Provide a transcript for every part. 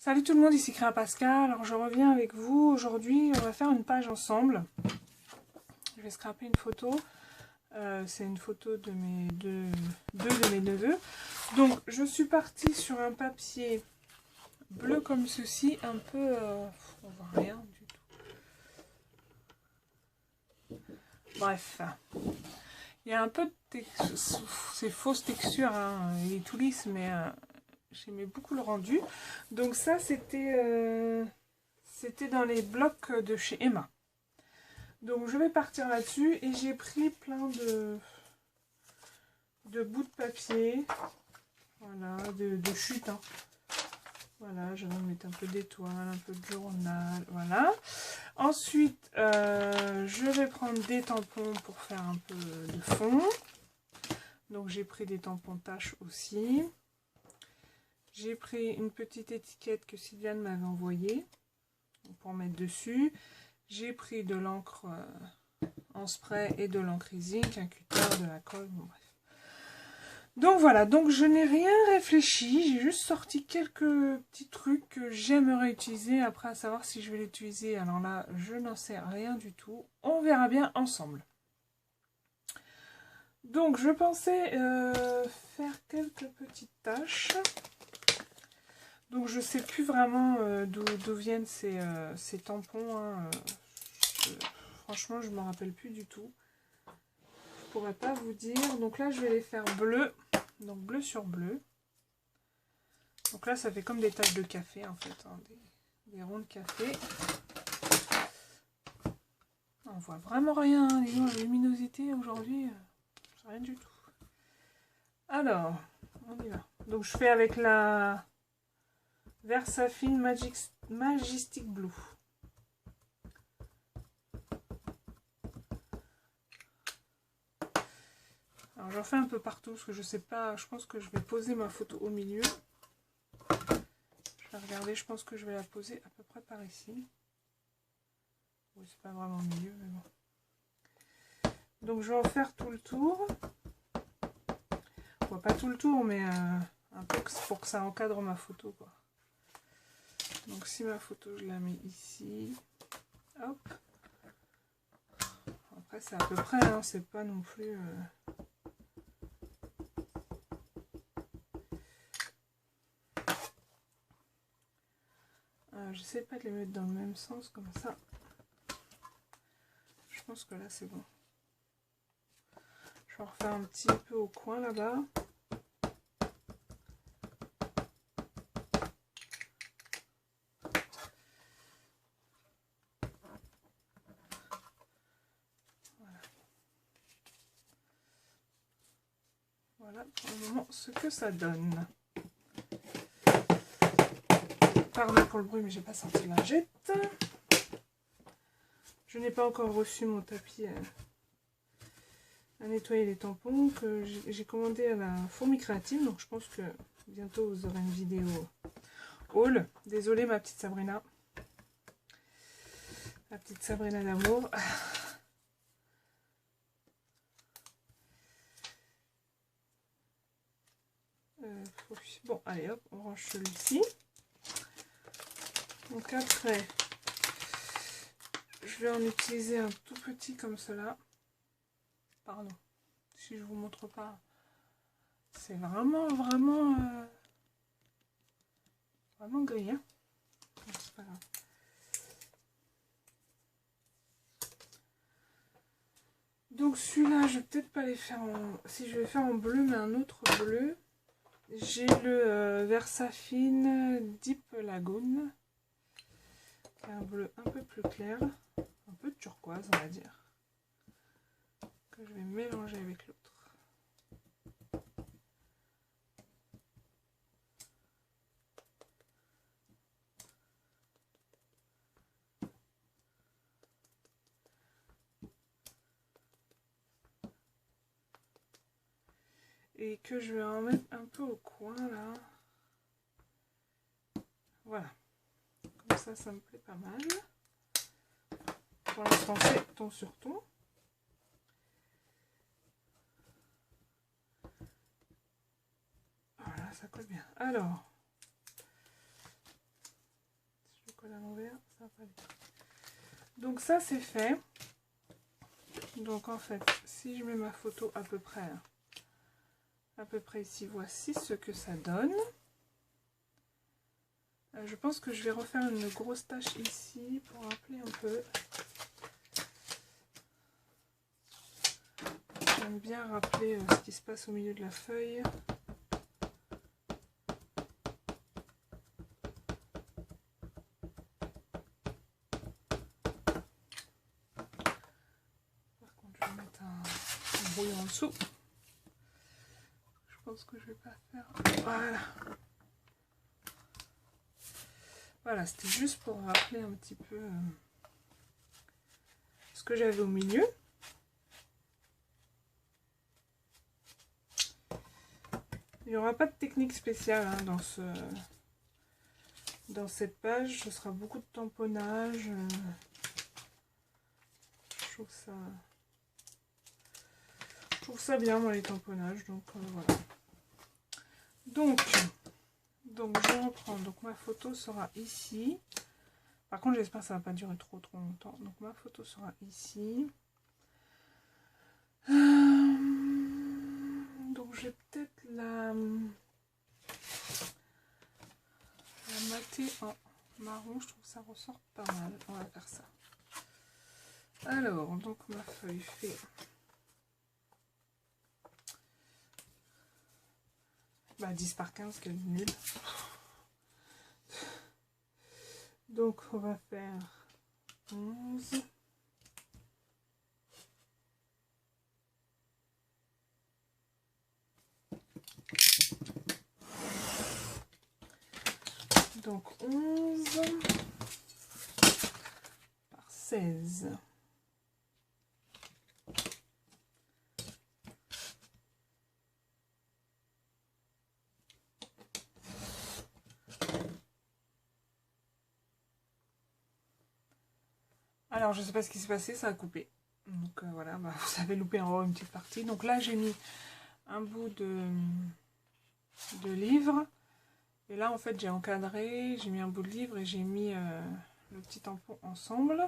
Salut tout le monde, ici Créa Pascal. Alors je reviens avec vous. Aujourd'hui, on va faire une page ensemble. Je vais scraper une photo. C'est une photo de mes deux de mes neveux. Donc je suis partie sur un papier bleu comme ceci, un peu... on voit rien du tout. Bref. Il y a un peu de texture, c'est fausse texture, hein. Il est tout lisse, mais j'aimais beaucoup le rendu. Donc ça, c'était dans les blocs de chez Emma. Donc je vais partir là-dessus et j'ai pris plein de bouts de papier, voilà, de chute, hein. Voilà, je vais mettre un peu d'étoiles, un peu de journal, voilà. Ensuite, je vais prendre des tampons pour faire un peu de fond. Donc j'ai pris des tampons taches aussi. J'ai pris une petite étiquette que Sylviane m'avait envoyée pour mettre dessus. J'ai pris de l'encre en spray et de l'encre zinc, un cutter, de la colle, bon, bref. Donc voilà, donc je n'ai rien réfléchi, j'ai juste sorti quelques petits trucs que j'aimerais utiliser. Après, à savoir si je vais l'utiliser, alors là, je n'en sais rien du tout. On verra bien ensemble. Donc je pensais faire quelques petites tâches. Donc je sais plus vraiment d'où viennent ces tampons, hein. Franchement, je ne me rappelle plus du tout. Je pourrais pas vous dire. Donc là, je vais les faire bleu. Donc bleu sur bleu. Donc là, ça fait comme des taches de café en fait, hein, des ronds de café. On voit vraiment rien, hein. Disons, la luminosité aujourd'hui, c'est rien du tout. Alors, on y va. Donc je fais avec la Versafine Majestic Blue. Alors j'en fais un peu partout parce que je sais pas, je pense que je vais poser ma photo au milieu. Je vais regarder, je pense que je vais la poser à peu près par ici. Oui, c'est pas vraiment au milieu, mais bon. Donc je vais en faire tout le tour. Bon, pas tout le tour, mais un peu pour que ça encadre ma photo, quoi. Donc si ma photo, je la mets ici. Hop. Après c'est à peu près, hein, c'est pas non plus... J'essaie pas de les mettre dans le même sens comme ça. Je pense que là c'est bon. Je vais en refaire un petit peu au coin là-bas. Voilà. Voilà pour le moment ce que ça donne. Pardon pour le bruit, mais j'ai pas sorti la lingette. Je n'ai pas encore reçu mon tapis à nettoyer les tampons que j'ai commandé à la Fourmi Créative. Donc je pense que bientôt vous aurez une vidéo haul. Désolée ma petite Sabrina. La petite Sabrina d'amour. Bon, allez hop, on range celui-ci. Donc après, je vais en utiliser un tout petit comme cela. Pardon, si je vous montre pas. C'est vraiment gris, hein. C'est pas grave. Donc celui-là, je vais peut-être pas les faire en... Si je vais faire en bleu, mais un autre bleu. J'ai le Versafine Deep Lagoon. C'est un bleu un peu plus clair. Un peu de turquoise, on va dire. Que je vais mélanger avec l'autre. Et que je vais en mettre un peu au coin là. Voilà. Comme ça me plaît pas mal. Pour l'instant, c'est ton sur ton. Voilà, ça colle bien. Alors, va pas lire. Donc ça c'est fait. Donc en fait, si je mets ma photo à peu près ici, voici ce que ça donne. Je pense que je vais refaire une grosse tache ici pour rappeler un peu. J'aime bien rappeler ce qui se passe au milieu de la feuille. Par contre, je vais mettre un brouillon en dessous. Je pense que je vais pas faire... Voilà. Voilà, c'était juste pour rappeler un petit peu ce que j'avais au milieu. Il n'y aura pas de technique spéciale hein, dans cette page. Ce sera beaucoup de tamponnage. Je trouve ça bien, moi, les tamponnages. Donc, voilà. Donc, je reprends. Donc, ma photo sera ici. Par contre, j'espère que ça ne va pas durer trop longtemps. Donc, ma photo sera ici. Donc, j'ai peut-être la mater en marron. Je trouve que ça ressort pas mal. On va faire ça. Alors, donc, ma feuille fait... 10 par 15, quel nul. Donc, on va faire 11. Donc, 11 par 16. Alors, je sais pas ce qui s'est passé, ça a coupé. Donc, voilà, vous avez loupé en haut une petite partie. Donc là, j'ai mis un bout de livre. Et là, en fait, j'ai encadré, j'ai mis un bout de livre et j'ai mis le petit tampon ensemble.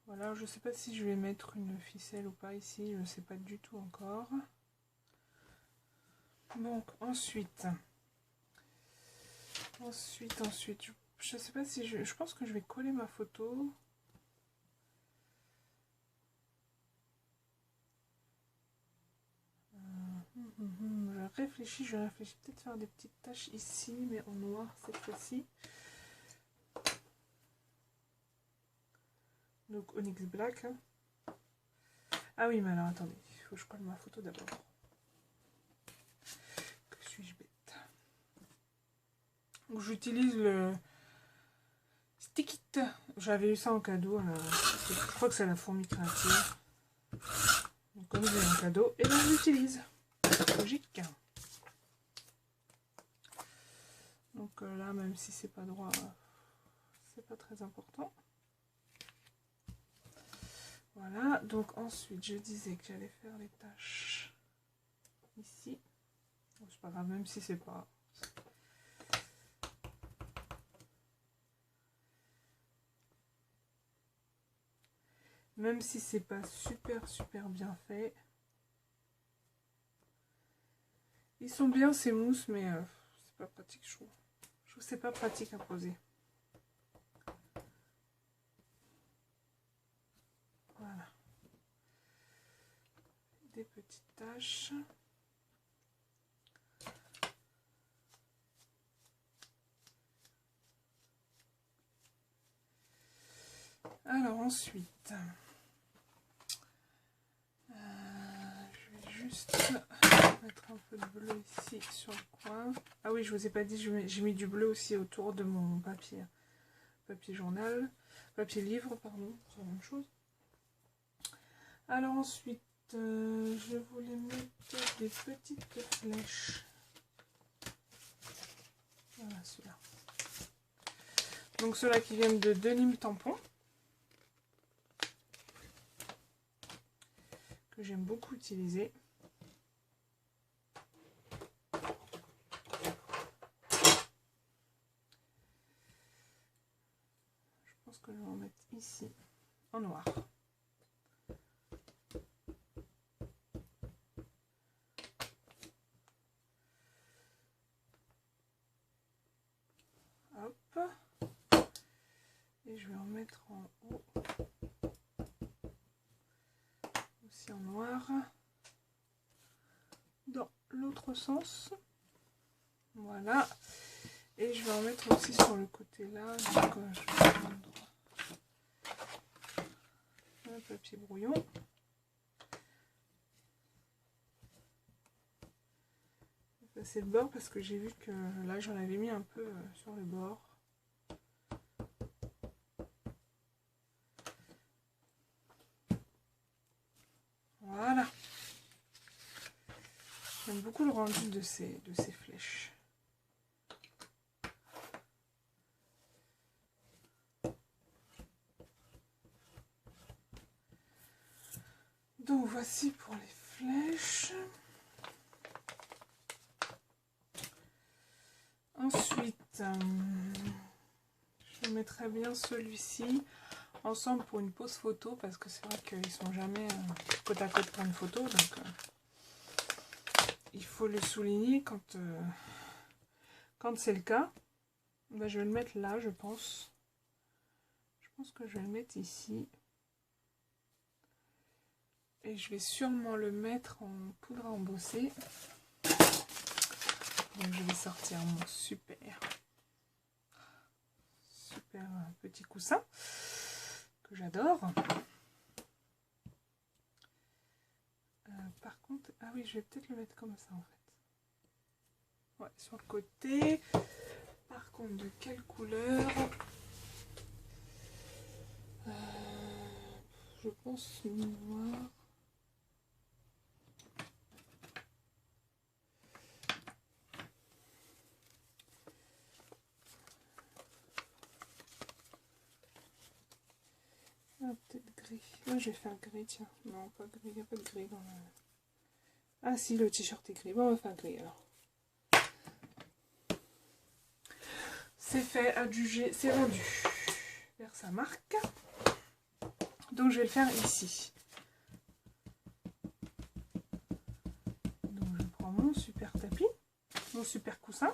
Voilà, je sais pas si je vais mettre une ficelle ou pas ici, je ne sais pas du tout encore. Donc, ensuite, je sais pas si je pense que je vais coller ma photo. Je réfléchis peut-être faire des petites taches ici, mais en noir cette fois-ci. Donc Onyx Black. Ah oui, mais alors attendez, il faut que je colle ma photo d'abord. Que suis-je bête. Donc j'utilise le Stick It. J'avais eu ça en cadeau. Je crois que c'est la fourmi créative. Donc comme j'ai un cadeau, et ben je l'utilise. Logique. Donc là, même si c'est pas droit, c'est pas très important. Voilà, donc ensuite je disais que j'allais faire les tâches ici. Bon, c'est pas grave, même si c'est pas... Même si c'est pas super bien fait. Ils sont bien ces mousses, mais c'est pas pratique, je trouve. Je trouve que c'est pas pratique à poser. Voilà. Des petites taches. Alors ensuite, je vais juste mettre un peu de bleu ici sur le coin. Ah oui, je vous ai pas dit, j'ai mis du bleu aussi autour de mon papier journal, papier livre, pardon, c'est la même chose. Alors ensuite, je voulais mettre des petites flèches. Voilà, ceux-là. Donc ceux-là qui viennent de Denim Tampon. Que j'aime beaucoup utiliser. ici, en noir. Hop. Et je vais en mettre en haut. Aussi en noir. Dans l'autre sens. Voilà. Et je vais en mettre aussi sur le côté là. Donc, je vais prendre un papier brouillon. Je vais passer le bord parce que j'ai vu que là j'en avais mis un peu sur le bord. Voilà. J'aime beaucoup le rendu de ces flèches. Donc voici pour les flèches. Ensuite, je mettrai bien celui-ci ensemble pour une pose photo parce que c'est vrai qu'ils sont jamais côte à côte pour une photo, donc il faut le souligner quand c'est le cas. Ben, je vais le mettre là, je pense. Je pense que je vais le mettre ici. Et je vais sûrement le mettre en poudre à embosser. Donc je vais sortir mon super petit coussin que j'adore. Par contre, ah oui, je vais peut-être le mettre comme ça en fait. Ouais, sur le côté. Par contre, de quelle couleur? Je pense noir. Ah, peut-être gris. Là, je vais faire gris, tiens. Non, pas gris, il n'y a pas de gris dans le... Ah si, le t-shirt est gris. Bon, on va faire gris alors. C'est fait, adjugé, c'est rendu vers sa marque. Donc je vais le faire ici. Donc je prends mon super tapis, mon super coussin.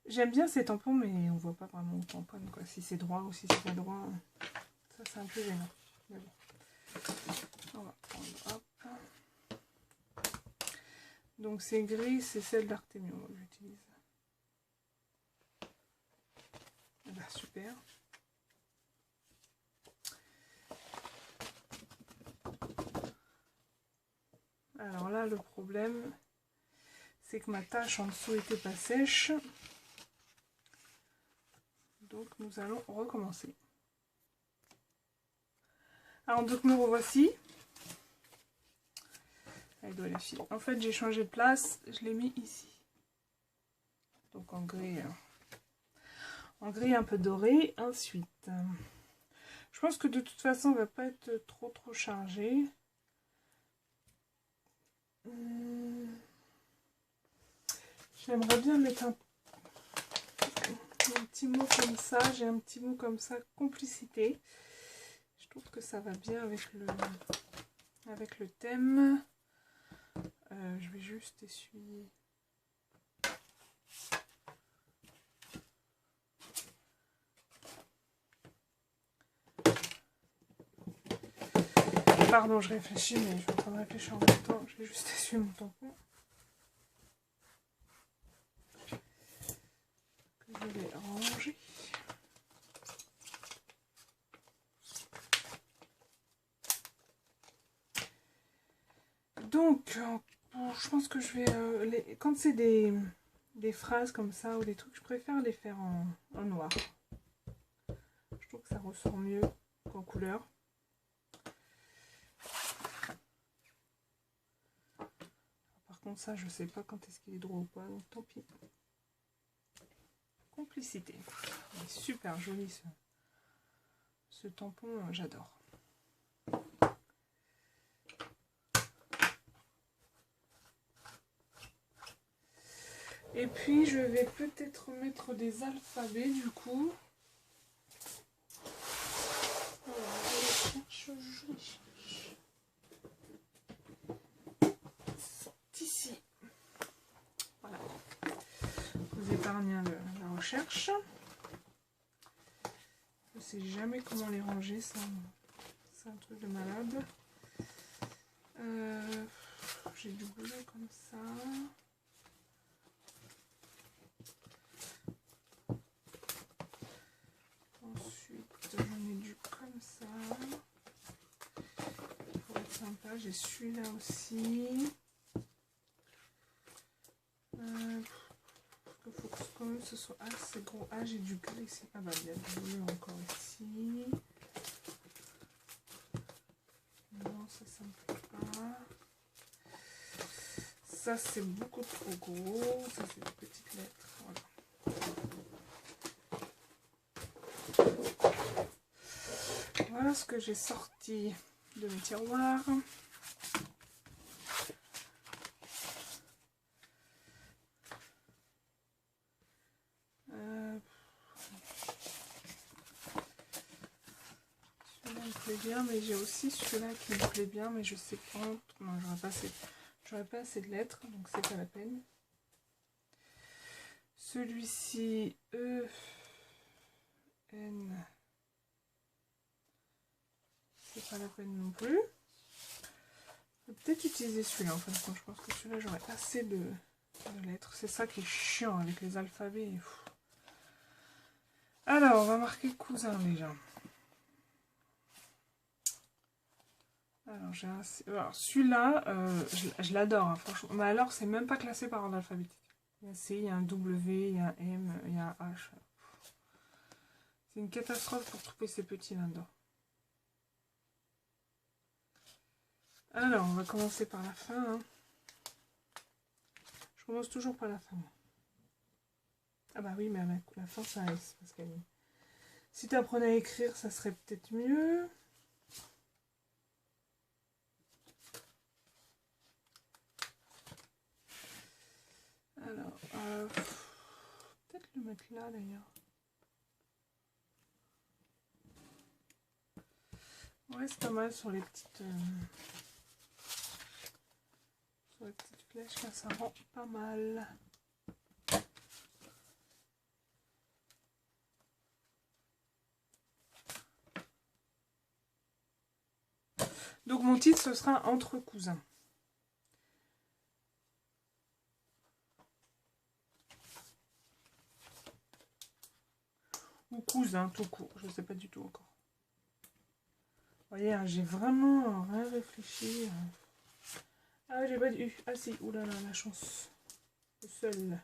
J'aime bien ces tampons, mais on voit pas vraiment au tamponne, quoi. Si c'est droit ou si c'est pas droit, ça c'est un peu gênant. Mais bon. On va prendre, hop. Donc c'est gris, c'est celle d'Artemio que j'utilise. Bah, super. Alors là, le problème, c'est que ma tâche en dessous était pas sèche. Donc nous allons recommencer. Alors donc me revoici. Elle doit les filer. En fait j'ai changé de place, je l'ai mis ici. Donc en gris un peu doré. Ensuite, je pense que de toute façon on va pas être trop chargé. J'aimerais bien mettre un petit mot comme ça. J'ai un petit mot comme ça, complicité. Je trouve que ça va bien avec le thème. Je vais juste essuyer. Pardon, je réfléchis, mais je suis en train de réfléchir en même temps. Je vais juste essuyer mon tampon. Que je vais ranger. Donc, je pense que je vais... quand c'est des phrases comme ça ou des trucs, je préfère les faire en noir. Je trouve que ça ressort mieux qu'en couleur. Par contre, ça, je sais pas quand est-ce qu'il est droit ou pas, donc tant pis. Complicité. Il est super joli ce tampon, j'adore. Et puis je vais peut-être mettre des alphabets du coup. Alors, je les cherche. Ils sont ici. Voilà. Vous épargnez la recherche. Je sais jamais comment les ranger, ça. C'est un truc de malade. J'ai du boulot comme ça. Ensuite, j'en ai du comme ça. Pour être sympa, j'ai celui-là aussi. Il faut que quand même ce soit assez gros. Ah, j'ai du gris ici. Ah bah, il y a du bleu encore ici. Non, ça me plaît pas. Ça, c'est beaucoup trop gros. Ça, c'est des petites lettres. Voilà. Voilà ce que j'ai sorti de mes tiroirs. Celui-là me plaît bien, mais j'ai aussi celui-là qui me plaît bien, mais je sais pas. Non, j'aurais pas assez de lettres, donc c'est pas la peine. Celui-ci, E, N, c'est pas la peine non plus. Je vais peut-être utiliser celui-là en fait. Je pense que celui-là j'aurai assez de lettres. C'est ça qui est chiant avec les alphabets. Alors, on va marquer cousin déjà. Alors, celui-là, je l'adore, hein, franchement. Mais alors, c'est même pas classé par ordre alphabétique. Il y a C, il y a un W, il y a un M, il y a un H. C'est une catastrophe pour trouver ces petits là-dedans. Alors, on va commencer par la fin. Hein. Je commence toujours par la fin. Ah bah oui, mais à la fin, ça reste. Parce que si tu apprenais à écrire, ça serait peut-être mieux. Alors, peut-être le mettre là d'ailleurs. Ouais, c'est pas mal sur les petites flèches, là, ça rend pas mal. Donc mon titre, ce sera Entre cousins. Ou cousin, tout court, je ne sais pas du tout encore. Vous voyez, hein, j'ai vraiment rien réfléchi. Ah, j'ai pas dû. Ah si, oulala, la chance. Le seul.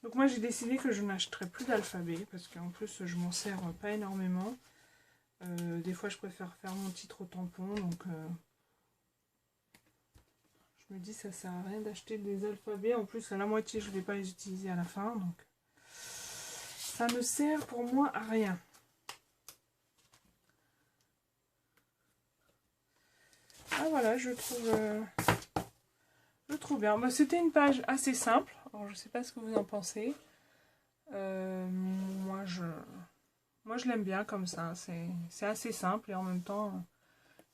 Donc moi j'ai décidé que je n'achèterai plus d'alphabet parce qu'en plus je m'en sers pas énormément. Des fois je préfère faire mon titre au tampon, donc je me dis ça sert à rien d'acheter des alphabets. En plus à la moitié je ne vais pas les utiliser à la fin, donc ça ne sert pour moi à rien. Ah voilà, je trouve bien. Bah, c'était une page assez simple. Alors je sais pas ce que vous en pensez. Moi je l'aime bien comme ça. C'est assez simple et en même temps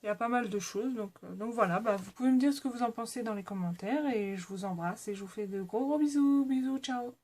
il y a pas mal de choses. Donc voilà, bah, vous pouvez me dire ce que vous en pensez dans les commentaires et je vous embrasse et je vous fais de gros bisous. Bisous, ciao.